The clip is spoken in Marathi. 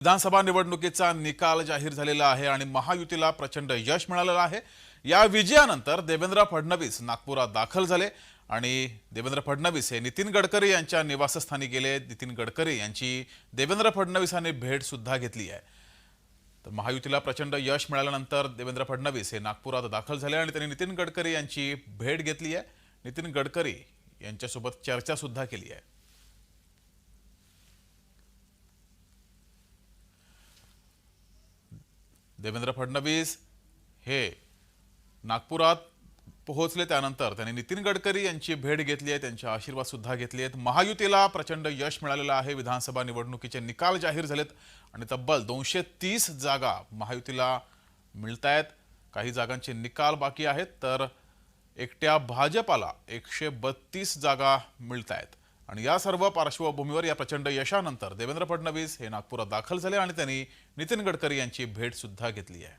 विधानसभा निवडणुकीचा निकाल जाहीर झालेला आहे आणि महायुतीला प्रचंड यश मिळालेलं आहे। या विजयानंतर देवेंद्र फडणवीस नागपुरात दाखल झाले आणि देवेंद्र फडणवीस हे नितीन गडकरी यांच्या निवासस्थानी गेले। नितीन गडकरी यांची देवेंद्र फडणवीसांनी भेट सुद्धा घेतली आहे। तर महायुतीला प्रचंड यश मिळाल्यानंतर देवेंद्र फडणवीस हे नागपुरात दाखल झाले आणि त्यांनी नितीन गडकरी यांची भेट घेतली आहे। नितीन गडकरी यांच्यासोबत चर्चा सुद्धा केली आहे। देवेंद्र फडणवीस हे नागपुरात पोहोचले त्यानंतर त्यांनी नितीन गडकरी यांची भेट घेतली आहे, त्यांचे आशीर्वाद सुद्धा घेतले आहेत। महायुतीला प्रचंड यश मिळालेलं आहे। विधानसभा निवडणुकीचे निकाल जाहीर झालेत आणि तब्बल 230 जागा महायुतीला मिळतायत। काही जागांचे निकाल बाकी आहेत, तर एकट्या भाजपाला 132 जागा मिळतायत। आणि या सर्व पार्श्वभूमीवर या प्रचंड यशानंतर देवेंद्र फडणवीस हे नागपुरात दाखल झाले आणि त्यांनी नितीन गडकरी यांची भेट सुद्धा घेतली आहे।